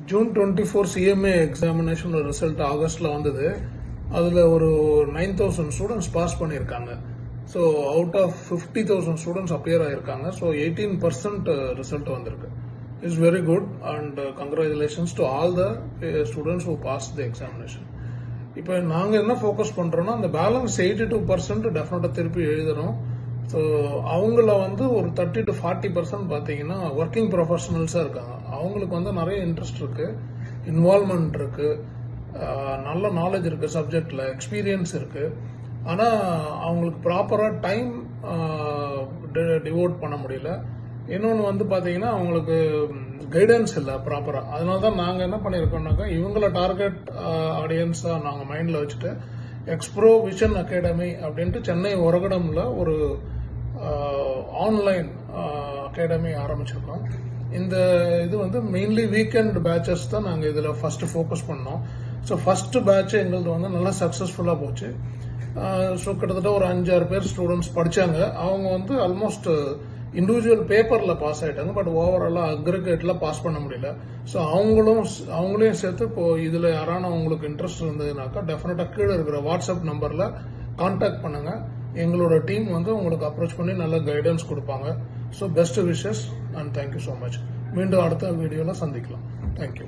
June 24 CMA examination result ஆகஸ்ட்ல வந்தது. அதில் ஒரு 9,000 ஸ்டூடெண்ட்ஸ் பாஸ் பண்ணியிருக்காங்க. So out of 50,000 students appear ஆயிருக்காங்க. ஸோ 18% ரிசல்ட் வந்திருக்கு. It's very good and congratulations to all the students who pass the examination. இப்போ நாங்கள் என்ன ஃபோக்கஸ் பண்ணுறோம்னா அந்த பேலன்ஸ் 82% டெஃபினட்டாக திருப்பி எழுதணும். ஸோ அவங்கள ஒரு 30 to 40% பார்த்தீங்கன்னா ஒர்க்கிங் ப்ரொஃபஷனல்ஸாக இருக்காங்க. அவங்களுக்கு நிறைய இன்ட்ரெஸ்ட் இருக்கு, இன்வால்மெண்ட் இருக்கு, நல்ல நாலேஜ் இருக்கு, சப்ஜெக்ட்ல எக்ஸ்பீரியன்ஸ் இருக்கு. ஆனால் அவங்களுக்கு ப்ராப்பராக டைம் டிவோட் பண்ண முடியல. இன்னொன்று பார்த்தீங்கன்னா அவங்களுக்கு கைடன்ஸ் இல்லை ப்ராப்பராக. அதனால தான் நாங்கள் என்ன பண்ணியிருக்கோம்னாக்கா இவங்கள டார்கெட் ஆடியன்ஸாக நாங்கள் மைண்டில் வச்சுட்டு எக்ஸ்ப்ரோ விஷன் அகாடமி அப்படின்ட்டு சென்னை ஒரகடம்ல ஒரு ஆன்லைன் அகாடமி ஆரம்பிச்சிருக்கோம். இந்த இது மெயின்லி வீக்கெண்ட் பேட்சஸ் தான் நாங்கள் இதில் ஃபர்ஸ்ட் ஃபோக்கஸ் பண்ணோம். ஸோ ஃபர்ஸ்ட் பேட்ச் எங்களுக்கு நல்லா சக்ஸஸ்ஃபுல்லாக போச்சு. ஸோ கிட்டத்தட்ட ஒரு 5-6 பேர் ஸ்டூடெண்ட்ஸ் படித்தாங்க. அவங்க ஆல்மோஸ்ட் இண்டிவிஜுவல் பேப்பரில் பாஸ் ஆகிட்டாங்க. பட் ஓவராலாக அக்ரிகேட்டில் பாஸ் பண்ண முடியல. ஸோ அவங்களையும் சேர்த்து இப்போ இதில் யாரான அவங்களுக்கு இன்ட்ரெஸ்ட் இருந்ததுனாக்கா டெஃபினட்டாக கீழே இருக்கிற வாட்ஸ்அப் நம்பரில் கான்டாக்ட் பண்ணுங்க. எங்களோட டீம் உங்களுக்கு அப்ரோச் பண்ணி நல்ல கைடன்ஸ் கொடுப்பாங்க. So best wishes and thank you so much. மீண்டும் அடுத்த வீடியோவில் சந்திக்கலாம். தேங்க்யூ.